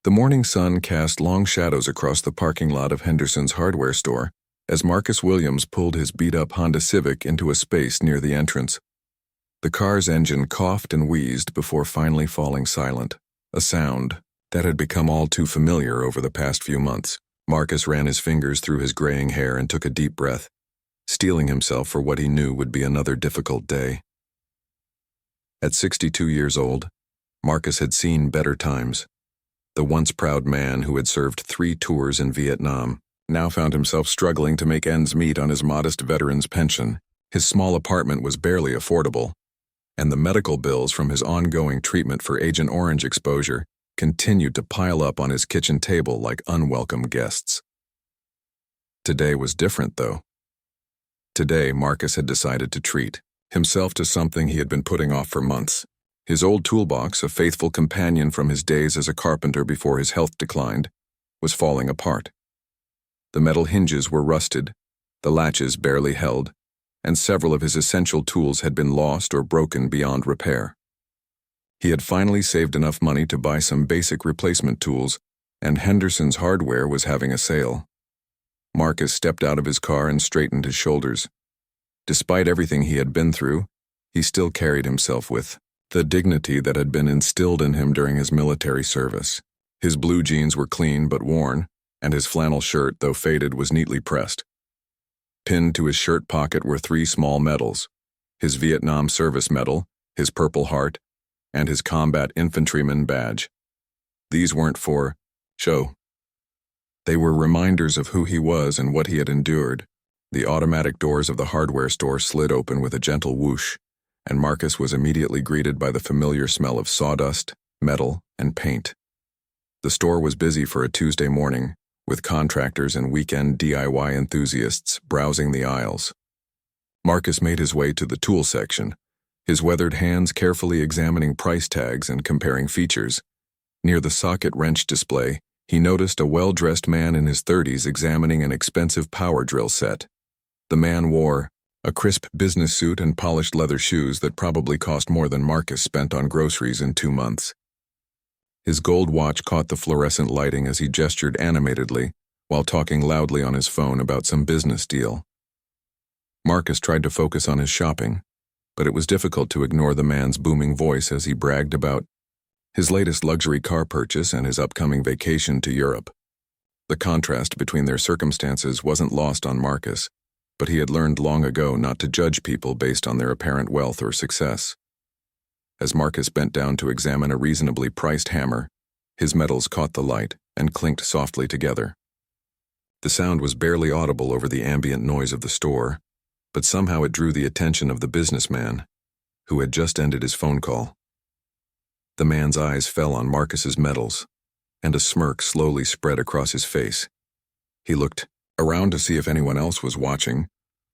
The morning sun cast long shadows across the parking lot of Henderson's hardware store as Marcus Williams pulled his beat-up Honda Civic into a space near the entrance. The car's engine coughed and wheezed before finally falling silent, a sound that had become all too familiar over the past few months. Marcus ran his fingers through his graying hair and took a deep breath, steeling himself for what he knew would be another difficult day. At 62 years old, Marcus had seen better times. The once proud man who had served 3 tours in Vietnam now found himself struggling to make ends meet on his modest veteran's pension. His small apartment was barely affordable, and the medical bills from his ongoing treatment for Agent Orange exposure continued to pile up on his kitchen table like unwelcome guests. Today was different, though. Today, Marcus had decided to treat himself to something he had been putting off for months. His old toolbox, a faithful companion from his days as a carpenter before his health declined, was falling apart. The metal hinges were rusted, the latches barely held, and several of his essential tools had been lost or broken beyond repair. He had finally saved enough money to buy some basic replacement tools, and Henderson's Hardware was having a sale. Marcus stepped out of his car and straightened his shoulders. Despite everything he had been through, he still carried himself with the dignity that had been instilled in him during his military service. His blue jeans were clean but worn, and his flannel shirt, though faded, was neatly pressed. Pinned to his shirt pocket were 3 small medals: his Vietnam Service Medal, his Purple Heart, and his Combat Infantryman Badge. These weren't for show. They were reminders of who he was and what he had endured. The automatic doors of the hardware store slid open with a gentle whoosh, and Marcus was immediately greeted by the familiar smell of sawdust, metal, and paint. The store was busy for a Tuesday morning, with contractors and weekend DIY enthusiasts browsing the aisles. Marcus made his way to the tool section, his weathered hands carefully examining price tags and comparing features. Near the socket wrench display, he noticed a well-dressed man in his 30s examining an expensive power drill set. The man wore a crisp business suit and polished leather shoes that probably cost more than Marcus spent on groceries in 2 months. His gold watch caught the fluorescent lighting as he gestured animatedly while talking loudly on his phone about some business deal. Marcus tried to focus on his shopping, but it was difficult to ignore the man's booming voice as he bragged about his latest luxury car purchase and his upcoming vacation to Europe. The contrast between their circumstances wasn't lost on Marcus, but he had learned long ago not to judge people based on their apparent wealth or success. As Marcus bent down to examine a reasonably priced hammer, his metals caught the light and clinked softly together. The sound was barely audible over the ambient noise of the store, but somehow it drew the attention of the businessman, who had just ended his phone call. The man's eyes fell on Marcus's metals, and a smirk slowly spread across his face. He looked around to see if anyone else was watching,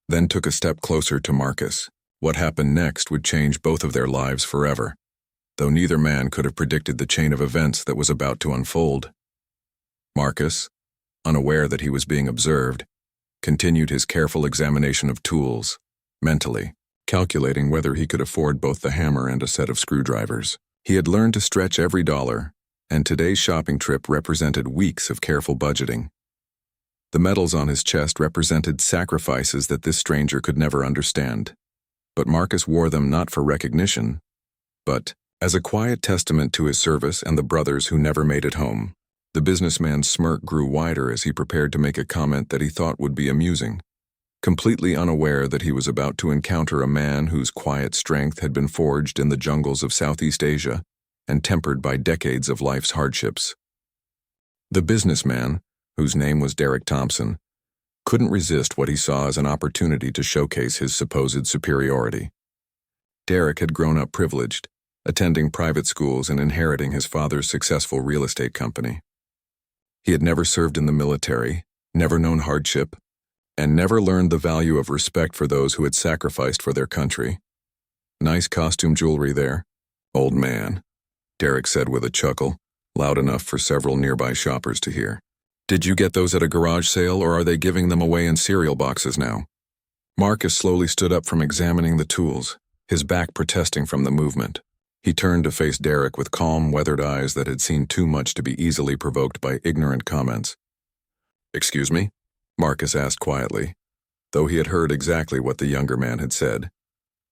then took a step closer to Marcus. What happened next would change both of their lives forever, though neither man could have predicted the chain of events that was about to unfold. Marcus, unaware that he was being observed, continued his careful examination of tools, mentally, calculating whether he could afford both the hammer and a set of screwdrivers. He had learned to stretch every dollar, and today's shopping trip represented weeks of careful budgeting. The medals on his chest represented sacrifices that this stranger could never understand, but Marcus wore them not for recognition, but as a quiet testament to his service and the brothers who never made it home. The businessman's smirk grew wider as he prepared to make a comment that he thought would be amusing, completely unaware that he was about to encounter a man whose quiet strength had been forged in the jungles of Southeast Asia and tempered by decades of life's hardships. The businessman, whose name was Derek Thompson, couldn't resist what he saw as an opportunity to showcase his supposed superiority. Derek had grown up privileged, attending private schools and inheriting his father's successful real estate company. He had never served in the military, never known hardship, and never learned the value of respect for those who had sacrificed for their country. "Nice costume jewelry there, old man," Derek said with a chuckle, loud enough for several nearby shoppers to hear. "Did you get those at a garage sale, or are they giving them away in cereal boxes now?" Marcus slowly stood up from examining the tools, his back protesting from the movement. He turned to face Derek with calm, weathered eyes that had seen too much to be easily provoked by ignorant comments. "Excuse me?" Marcus asked quietly, though he had heard exactly what the younger man had said.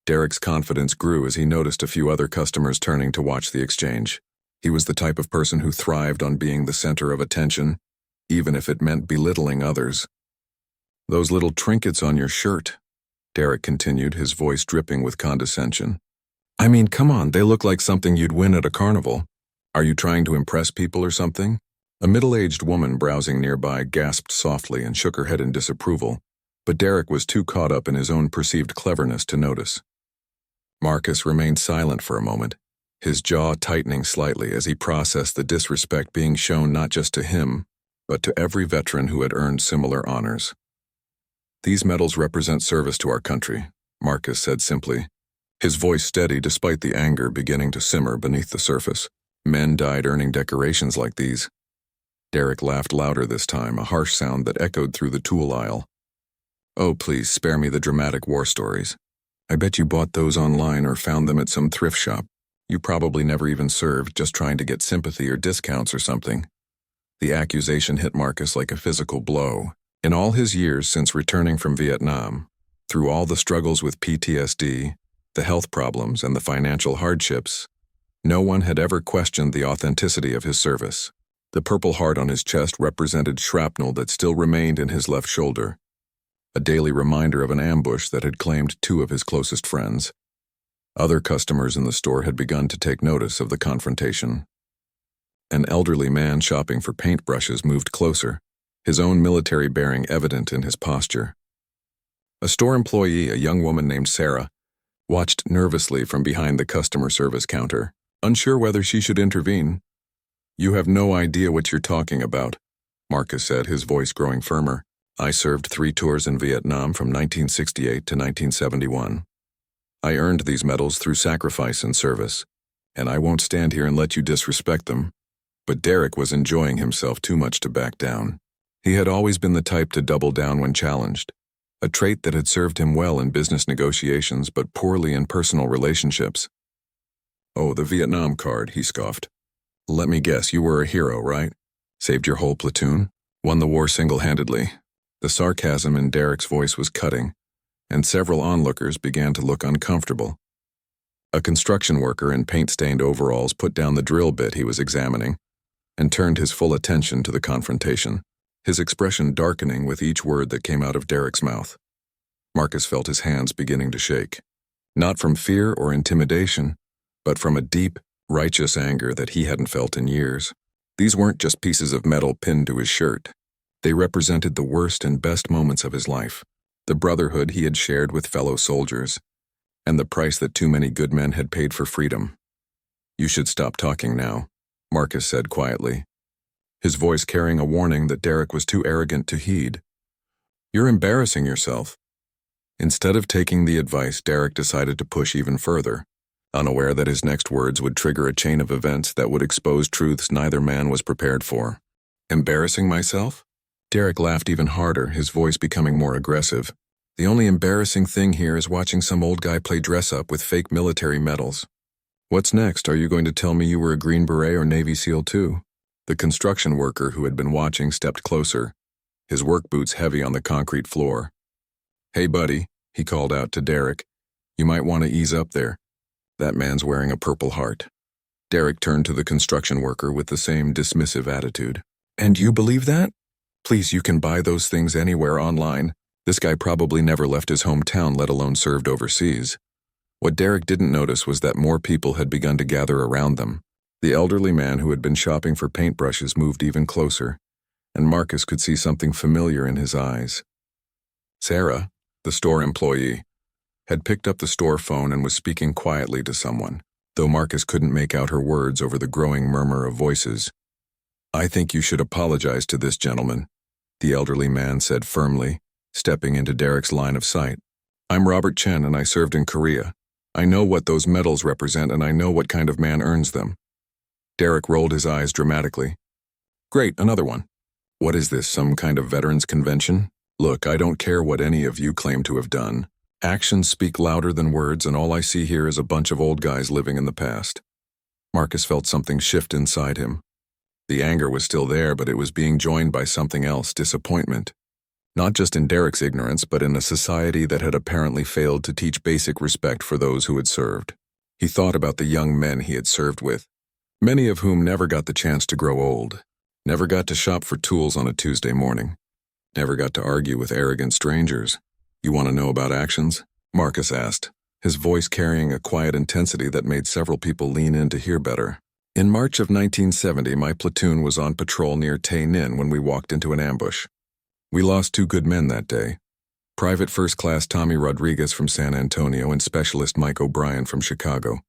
Derek's confidence grew as he noticed a few other customers turning to watch the exchange. He was the type of person who thrived on being the center of attention, even if it meant belittling others. "Those little trinkets on your shirt," Derek continued, his voice dripping with condescension. "I mean, come on, they look like something you'd win at a carnival. Are you trying to impress people or something?" A middle-aged woman browsing nearby gasped softly and shook her head in disapproval, but Derek was too caught up in his own perceived cleverness to notice. Marcus remained silent for a moment, his jaw tightening slightly as he processed the disrespect being shown not just to him, but to every veteran who had earned similar honors. "These medals represent service to our country," Marcus said simply, his voice steady despite the anger beginning to simmer beneath the surface. "Men died earning decorations like these." Derek laughed louder this time, a harsh sound that echoed through the tool aisle. "Oh, please spare me the dramatic war stories. I bet you bought those online or found them at some thrift shop. You probably never even served, just trying to get sympathy or discounts or something." The accusation hit Marcus like a physical blow. In all his years since returning from Vietnam, through all the struggles with PTSD, the health problems, and the financial hardships, no one had ever questioned the authenticity of his service. The Purple Heart on his chest represented shrapnel that still remained in his left shoulder, a daily reminder of an ambush that had claimed two of his closest friends. Other customers in the store had begun to take notice of the confrontation. An elderly man shopping for paintbrushes moved closer, his own military bearing evident in his posture. A store employee, a young woman named Sarah, watched nervously from behind the customer service counter, unsure whether she should intervene. "You have no idea what you're talking about," Marcus said, his voice growing firmer. "I served 3 tours in Vietnam from 1968 to 1971. I earned these medals through sacrifice and service, and I won't stand here and let you disrespect them." But Derek was enjoying himself too much to back down. He had always been the type to double down when challenged, a trait that had served him well in business negotiations but poorly in personal relationships. "Oh, the Vietnam card," he scoffed. "Let me guess, you were a hero, right? Saved your whole platoon? Won the war single-handedly?" The sarcasm in Derek's voice was cutting, and several onlookers began to look uncomfortable. A construction worker in paint-stained overalls put down the drill bit he was examining and turned his full attention to the confrontation, his expression darkening with each word that came out of Derek's mouth. Marcus felt his hands beginning to shake, not from fear or intimidation, but from a deep, righteous anger that he hadn't felt in years. These weren't just pieces of metal pinned to his shirt. They represented the worst and best moments of his life, the brotherhood he had shared with fellow soldiers, and the price that too many good men had paid for freedom. "You should stop talking now," Marcus said quietly, his voice carrying a warning that Derek was too arrogant to heed. "You're embarrassing yourself." Instead of taking the advice, Derek decided to push even further, unaware that his next words would trigger a chain of events that would expose truths neither man was prepared for. "Embarrassing myself?" Derek laughed even harder, his voice becoming more aggressive. "The only embarrassing thing here is watching some old guy play dress-up with fake military medals. What's next? Are you going to tell me you were a Green Beret or Navy SEAL too?" The construction worker who had been watching stepped closer, his work boots heavy on the concrete floor. "Hey buddy," he called out to Derek, "you might want to ease up there. That man's wearing a Purple Heart." Derek turned to the construction worker with the same dismissive attitude. "And you believe that? Please, you can buy those things anywhere online. This guy probably never left his hometown, let alone served overseas." What Derek didn't notice was that more people had begun to gather around them. The elderly man who had been shopping for paintbrushes moved even closer, and Marcus could see something familiar in his eyes. Sarah, the store employee, had picked up the store phone and was speaking quietly to someone, though Marcus couldn't make out her words over the growing murmur of voices. "I think you should apologize to this gentleman," the elderly man said firmly, stepping into Derek's line of sight. "I'm Robert Chen and I served in Korea. I know what those medals represent and I know what kind of man earns them." Derek rolled his eyes dramatically. "Great, another one. What is this, some kind of veterans convention? Look, I don't care what any of you claim to have done. Actions speak louder than words, and all I see here is a bunch of old guys living in the past. Marcus felt something shift inside him. The anger was still there, but it was being joined by something else, disappointment. Not just in Derek's ignorance, but in a society that had apparently failed to teach basic respect for those who had served. He thought about the young men he had served with, many of whom never got the chance to grow old, never got to shop for tools on a Tuesday morning, never got to argue with arrogant strangers. "You want to know about actions?" Marcus asked, his voice carrying a quiet intensity that made several people lean in to hear better. "In March of 1970, my platoon was on patrol near Tay Ninh when we walked into an ambush. We lost 2 good men that day, Private First Class Tommy Rodriguez from San Antonio and Specialist Mike O'Brien from Chicago.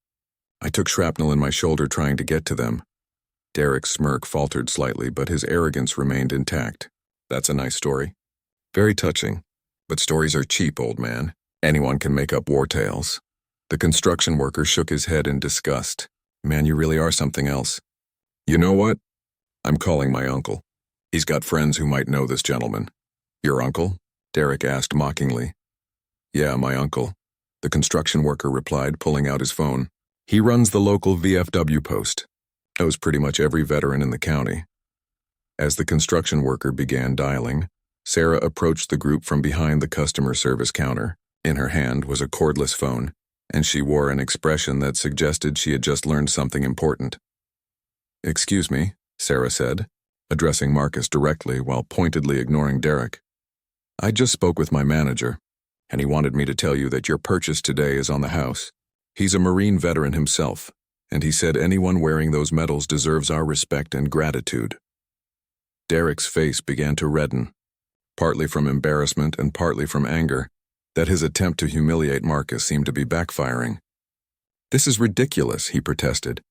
I took shrapnel in my shoulder trying to get to them." Derek's smirk faltered slightly, but his arrogance remained intact. "That's a nice story. Very touching. But stories are cheap, old man. Anyone can make up war tales." The construction worker shook his head in disgust. "Man, you really are something else." "You know what? I'm calling my uncle. He's got friends who might know this gentleman." "Your uncle?" Derek asked mockingly. "Yeah, my uncle," the construction worker replied, pulling out his phone. "He runs the local VFW post. Knows pretty much every veteran in the county." As the construction worker began dialing, Sarah approached the group from behind the customer service counter. In her hand was a cordless phone, and she wore an expression that suggested she had just learned something important. "Excuse me," Sarah said, addressing Marcus directly while pointedly ignoring Derek. "I just spoke with my manager, and he wanted me to tell you that your purchase today is on the house. He's a Marine veteran himself, and he said anyone wearing those medals deserves our respect and gratitude." Derek's face began to redden, partly from embarrassment and partly from anger, that his attempt to humiliate Marcus seemed to be backfiring. "This is ridiculous," he protested.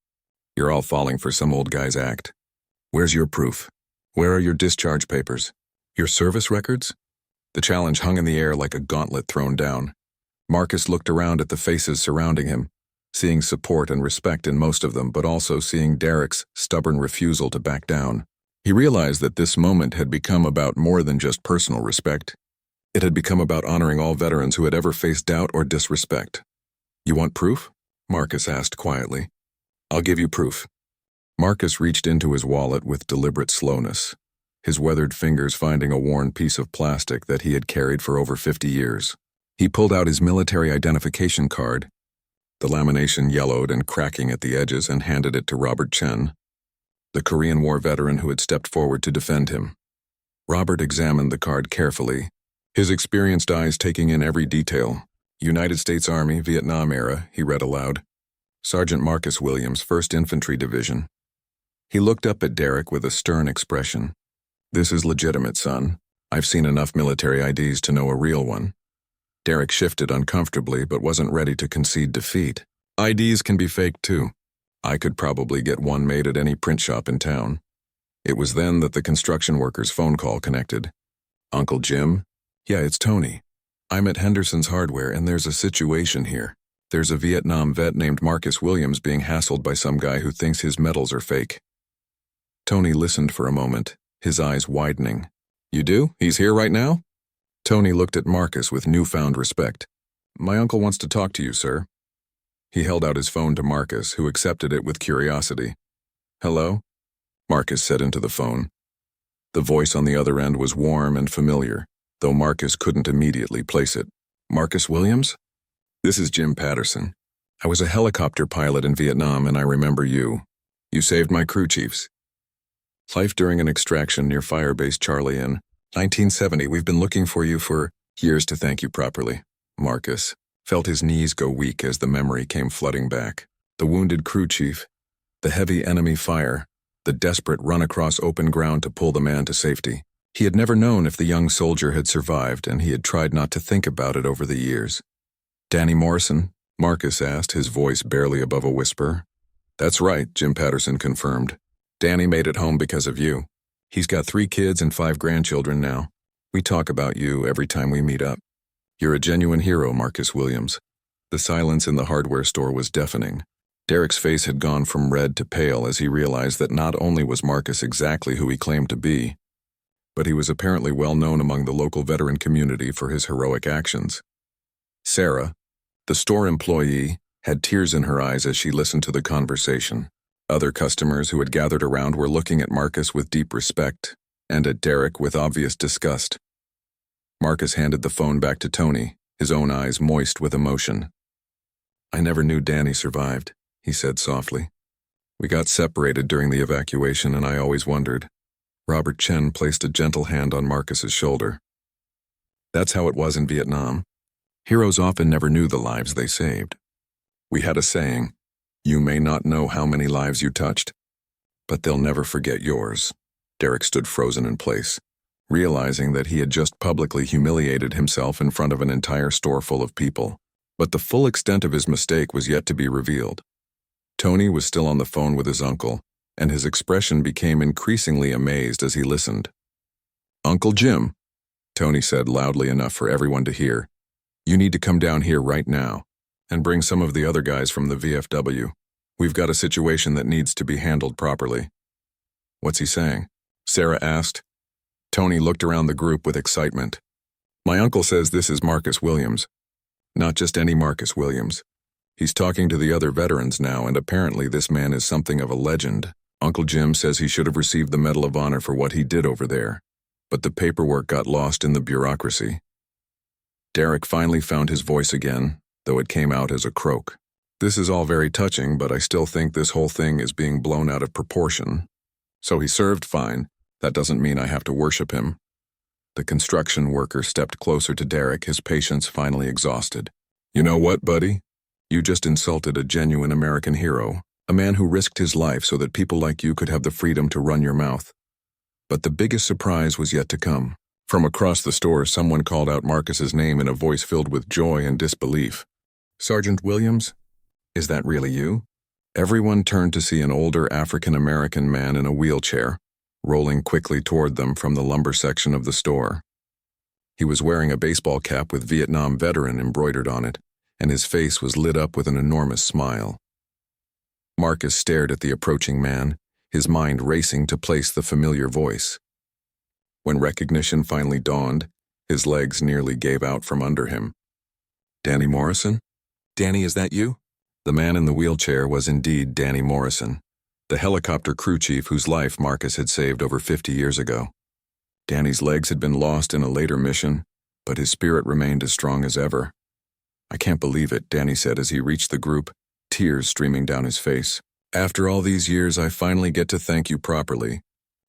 "You're all falling for some old guy's act. Where's your proof? Where are your discharge papers? Your service records?" The challenge hung in the air like a gauntlet thrown down. Marcus looked around at the faces surrounding him, seeing support and respect in most of them, but also seeing Derek's stubborn refusal to back down. He realized that this moment had become about more than just personal respect. It had become about honoring all veterans who had ever faced doubt or disrespect. "You want proof?" Marcus asked quietly. "I'll give you proof." Marcus reached into his wallet with deliberate slowness, his weathered fingers finding a worn piece of plastic that he had carried for over 50 years. He pulled out his military identification card, the lamination yellowed and cracking at the edges, and handed it to Robert Chen, the Korean War veteran who had stepped forward to defend him. Robert examined the card carefully, his experienced eyes taking in every detail. "United States Army, Vietnam era," he read aloud. "Sergeant Marcus Williams, 1st Infantry Division." He looked up at Derek with a stern expression. "This is legitimate, son. I've seen enough military IDs to know a real one." Derek shifted uncomfortably but wasn't ready to concede defeat. "IDs can be faked too. I could probably get one made at any print shop in town." It was then that the construction worker's phone call connected. "Uncle Jim?" "Yeah, it's Tony. I'm at Henderson's Hardware, and there's a situation here. There's a Vietnam vet named Marcus Williams being hassled by some guy who thinks his medals are fake." Tony listened for a moment, his eyes widening. "You do? He's here right now?" Tony looked at Marcus with newfound respect. "My uncle wants to talk to you, sir." He held out his phone to Marcus, who accepted it with curiosity. "Hello?" Marcus said into the phone. The voice on the other end was warm and familiar, though Marcus couldn't immediately place it. "Marcus Williams? This is Jim Patterson. I was a helicopter pilot in Vietnam, and I remember you. You saved my crew chiefs. Life during an extraction near Firebase Charlie in 1970. We've been looking for you for years to thank you properly." Marcus felt his knees go weak as the memory came flooding back. The wounded crew chief, the heavy enemy fire, the desperate run across open ground to pull the man to safety. He had never known if the young soldier had survived, and he had tried not to think about it over the years. "Danny Morrison?" Marcus asked, his voice barely above a whisper. "That's right," Jim Patterson confirmed. "Danny made it home because of you. He's got 3 kids and 5 grandchildren now. We talk about you every time we meet up. You're a genuine hero, Marcus Williams." The silence in the hardware store was deafening. Derek's face had gone from red to pale as he realized that not only was Marcus exactly who he claimed to be, but he was apparently well known among the local veteran community for his heroic actions. Sarah, the store employee, had tears in her eyes as she listened to the conversation. Other customers who had gathered around were looking at Marcus with deep respect, and at Derek with obvious disgust. Marcus handed the phone back to Tony, his own eyes moist with emotion. "I never knew Danny survived," he said softly. "We got separated during the evacuation, and I always wondered." Robert Chen placed a gentle hand on Marcus's shoulder. "That's how it was in Vietnam. Heroes often never knew the lives they saved. We had a saying, 'You may not know how many lives you touched, but they'll never forget yours.'" Derek stood frozen in place, realizing that he had just publicly humiliated himself in front of an entire store full of people. But the full extent of his mistake was yet to be revealed. Tony was still on the phone with his uncle, and his expression became increasingly amazed as he listened. "Uncle Jim," Tony said loudly enough for everyone to hear, "you need to come down here right now and bring some of the other guys from the VFW. We've got a situation that needs to be handled properly." "What's he saying?" Sarah asked. Tony looked around the group with excitement. "My uncle says this is Marcus Williams. Not just any Marcus Williams. He's talking to the other veterans now, and apparently this man is something of a legend. Uncle Jim says he should have received the Medal of Honor for what he did over there, but the paperwork got lost in the bureaucracy." Derek finally found his voice again, though it came out as a croak. "This is all very touching, but I still think this whole thing is being blown out of proportion. So he served fine. That doesn't mean I have to worship him." The construction worker stepped closer to Derek, his patience finally exhausted. "You know what, buddy? You just insulted a genuine American hero, a man who risked his life so that people like you could have the freedom to run your mouth." But the biggest surprise was yet to come. From across the store, someone called out Marcus's name in a voice filled with joy and disbelief. "Sergeant Williams? Is that really you?" Everyone turned to see an older African-American man in a wheelchair, rolling quickly toward them from the lumber section of the store. He was wearing a baseball cap with Vietnam veteran embroidered on it, and his face was lit up with an enormous smile. Marcus stared at the approaching man, his mind racing to place the familiar voice. When recognition finally dawned, his legs nearly gave out from under him. "Danny Morrison? Danny, is that you?" The man in the wheelchair was indeed Danny Morrison, the helicopter crew chief whose life Marcus had saved over 50 years ago. Danny's legs had been lost in a later mission, but his spirit remained as strong as ever. "I can't believe it," Danny said as he reached the group, tears streaming down his face. "After all these years, I finally get to thank you properly.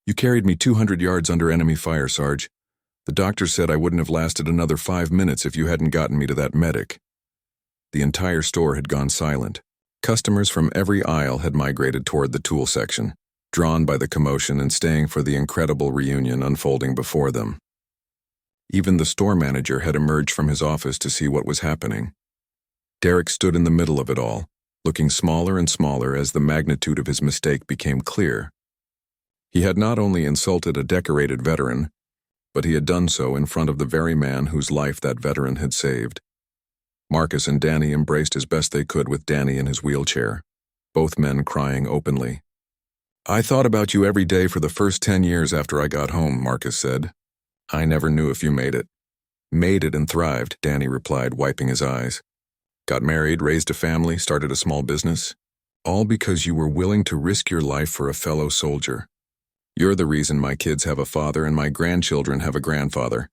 You carried me 200 yards under enemy fire, Sarge. The doctor said I wouldn't have lasted another 5 minutes if you hadn't gotten me to that medic." The entire store had gone silent. Customers from every aisle had migrated toward the tool section, drawn by the commotion and staying for the incredible reunion unfolding before them. Even the store manager had emerged from his office to see what was happening. Derek stood in the middle of it all, looking smaller and smaller as the magnitude of his mistake became clear. He had not only insulted a decorated veteran, but he had done so in front of the very man whose life that veteran had saved. Marcus and Danny embraced as best they could with Danny in his wheelchair, both men crying openly. "I thought about you every day for the first 10 years after I got home," Marcus said. "I never knew if you made it." "Made it and thrived," Danny replied, wiping his eyes. "Got married, raised a family, started a small business. All because you were willing to risk your life for a fellow soldier. You're the reason my kids have a father and my grandchildren have a grandfather."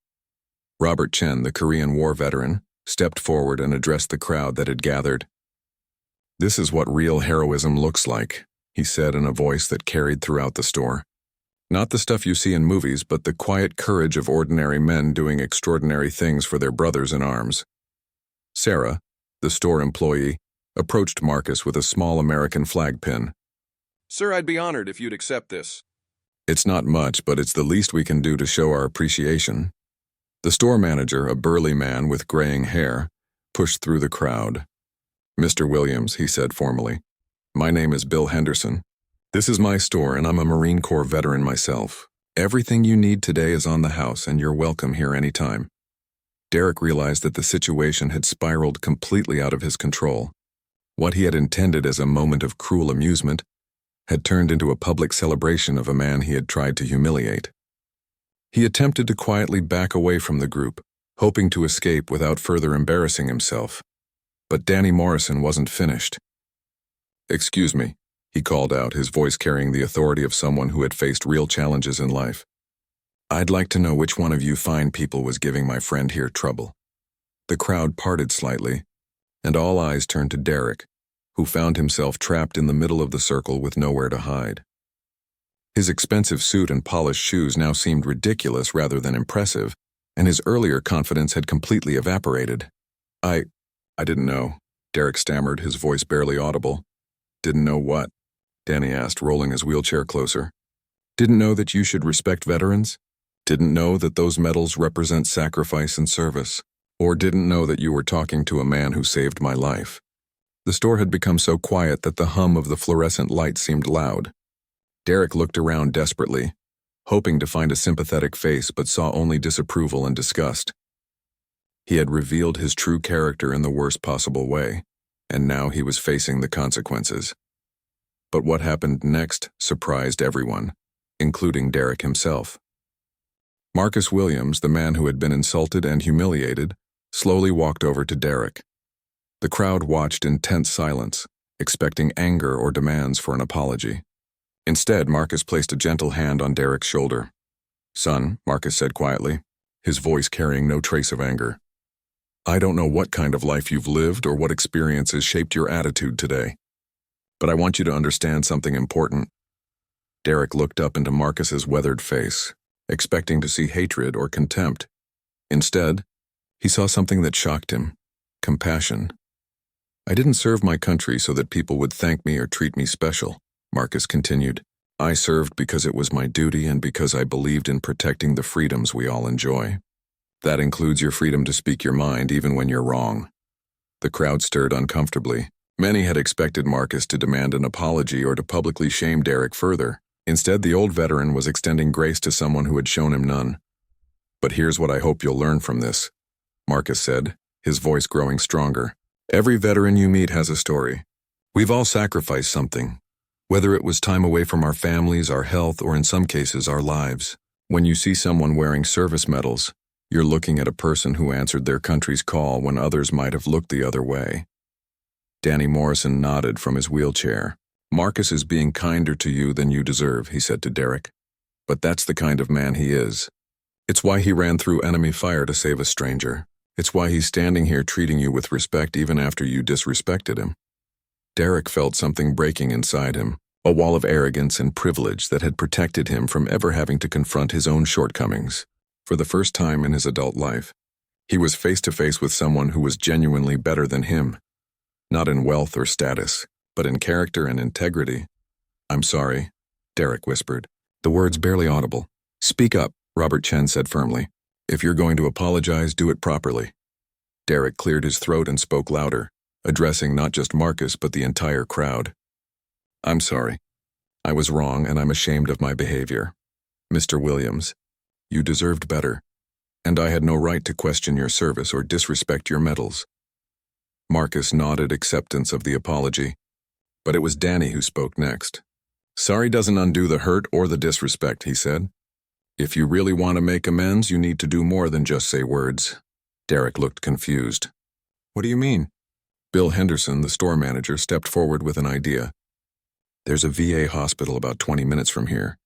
Robert Chen, the Korean War veteran, stepped forward and addressed the crowd that had gathered. "This is what real heroism looks like," he said in a voice that carried throughout the store. "Not the stuff you see in movies, but the quiet courage of ordinary men doing extraordinary things for their brothers in arms." Sarah, the store employee, approached Marcus with a small American flag pin. "Sir, I'd be honored if you'd accept this." "It's not much, but it's the least we can do to show our appreciation." The store manager, a burly man with graying hair, pushed through the crowd. "Mr. Williams," he said formally, "my name is Bill Henderson. This is my store, and I'm a Marine Corps veteran myself. Everything you need today is on the house, and you're welcome here anytime." Derek realized that the situation had spiraled completely out of his control. What he had intended as a moment of cruel amusement had turned into a public celebration of a man he had tried to humiliate. He attempted to quietly back away from the group, hoping to escape without further embarrassing himself. But Danny Morrison wasn't finished. "Excuse me," he called out, his voice carrying the authority of someone who had faced real challenges in life. "I'd like to know which one of you fine people was giving my friend here trouble." The crowd parted slightly, and all eyes turned to Derek, who found himself trapped in the middle of the circle with nowhere to hide. His expensive suit and polished shoes now seemed ridiculous rather than impressive, and his earlier confidence had completely evaporated. I didn't know," Derek stammered, his voice barely audible. "Didn't know what?" Danny asked, rolling his wheelchair closer. "Didn't know that you should respect veterans? Didn't know that those medals represent sacrifice and service? Or didn't know that you were talking to a man who saved my life?" The store had become so quiet that the hum of the fluorescent light seemed loud. Derek looked around desperately, hoping to find a sympathetic face, but saw only disapproval and disgust. He had revealed his true character in the worst possible way, and now he was facing the consequences. But what happened next surprised everyone, including Derek himself. Marcus Williams, the man who had been insulted and humiliated, slowly walked over to Derek. The crowd watched in tense silence, expecting anger or demands for an apology. Instead, Marcus placed a gentle hand on Derek's shoulder. "Son," Marcus said quietly, his voice carrying no trace of anger. "I don't know what kind of life you've lived or what experiences shaped your attitude today, but I want you to understand something important." Derek looked up into Marcus's weathered face, expecting to see hatred or contempt. Instead, he saw something that shocked him: compassion. "I didn't serve my country so that people would thank me or treat me special," Marcus continued. "I served because it was my duty and because I believed in protecting the freedoms we all enjoy. That includes your freedom to speak your mind even when you're wrong." The crowd stirred uncomfortably. Many had expected Marcus to demand an apology or to publicly shame Derek further. Instead, the old veteran was extending grace to someone who had shown him none. "But here's what I hope you'll learn from this," Marcus said, his voice growing stronger. "Every veteran you meet has a story. We've all sacrificed something, whether it was time away from our families, our health, or in some cases, our lives. When you see someone wearing service medals, you're looking at a person who answered their country's call when others might have looked the other way." Danny Morrison nodded from his wheelchair. "Marcus is being kinder to you than you deserve," he said to Derek. "But that's the kind of man he is. It's why he ran through enemy fire to save a stranger. It's why he's standing here treating you with respect even after you disrespected him." Derek felt something breaking inside him, a wall of arrogance and privilege that had protected him from ever having to confront his own shortcomings. For the first time in his adult life, he was face to face with someone who was genuinely better than him, not in wealth or status, but in character and integrity. "I'm sorry," Derek whispered, the words barely audible. "Speak up," Robert Chen said firmly. "If you're going to apologize, do it properly." Derek cleared his throat and spoke louder, addressing not just Marcus but the entire crowd. "I'm sorry. I was wrong and I'm ashamed of my behavior. Mr. Williams, you deserved better, and I had no right to question your service or disrespect your medals." Marcus nodded acceptance of the apology, but it was Danny who spoke next. "Sorry doesn't undo the hurt or the disrespect," he said. "If you really want to make amends, you need to do more than just say words." Derek looked confused. "What do you mean?" Bill Henderson, the store manager, stepped forward with an idea. "There's a VA hospital about 20 minutes from here.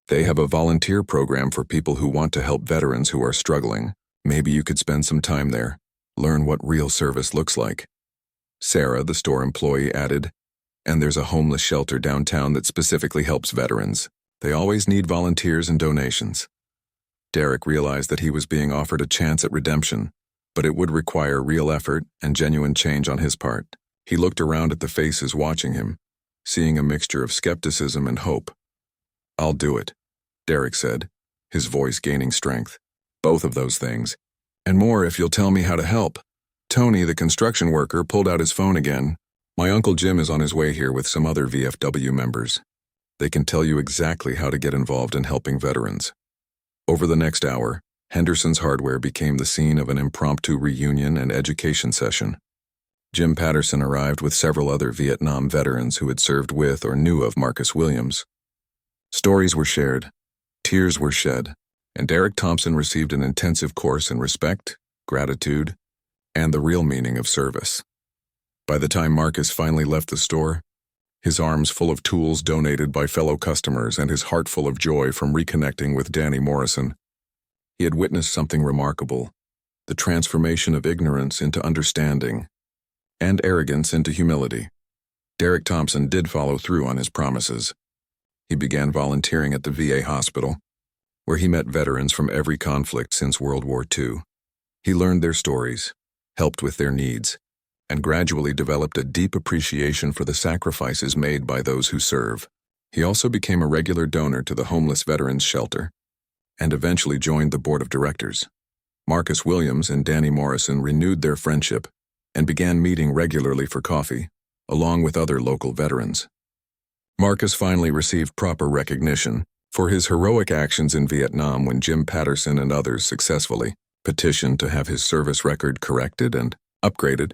They have a volunteer program for people who want to help veterans who are struggling. Maybe you could spend some time there, learn what real service looks like." Sarah, the store employee, added, "And there's a homeless shelter downtown that specifically helps veterans. They always need volunteers and donations." Derek realized that he was being offered a chance at redemption, but it would require real effort and genuine change on his part. He looked around at the faces watching him, seeing a mixture of skepticism and hope. "I'll do it," Derek said, his voice gaining strength. "Both of those things, and more if you'll tell me how to help." Tony, the construction worker, pulled out his phone again. "My Uncle Jim is on his way here with some other VFW members. They can tell you exactly how to get involved in helping veterans." Over the next hour, Henderson's Hardware became the scene of an impromptu reunion and education session. Jim Patterson arrived with several other Vietnam veterans who had served with or knew of Marcus Williams. Stories were shared, tears were shed, and Derek Thompson received an intensive course in respect, gratitude, and the real meaning of service. By the time Marcus finally left the store, his arms full of tools donated by fellow customers and his heart full of joy from reconnecting with Danny Morrison, he had witnessed something remarkable: the transformation of ignorance into understanding and arrogance into humility. Derek Thompson did follow through on his promises. He began volunteering at the VA hospital, where he met veterans from every conflict since World War II. He learned their stories, helped with their needs, and gradually developed a deep appreciation for the sacrifices made by those who serve. He also became a regular donor to the homeless veterans shelter, and eventually joined the board of directors. Marcus Williams and Danny Morrison renewed their friendship and began meeting regularly for coffee, along with other local veterans. Marcus finally received proper recognition for his heroic actions in Vietnam when Jim Patterson and others successfully petitioned to have his service record corrected and upgraded.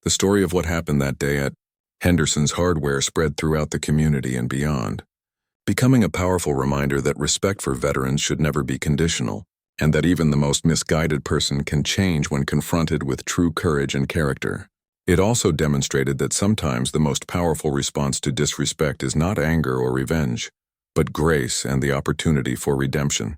The story of what happened that day at Henderson's Hardware spread throughout the community and beyond, becoming a powerful reminder that respect for veterans should never be conditional, and that even the most misguided person can change when confronted with true courage and character. It also demonstrated that sometimes the most powerful response to disrespect is not anger or revenge, but grace and the opportunity for redemption.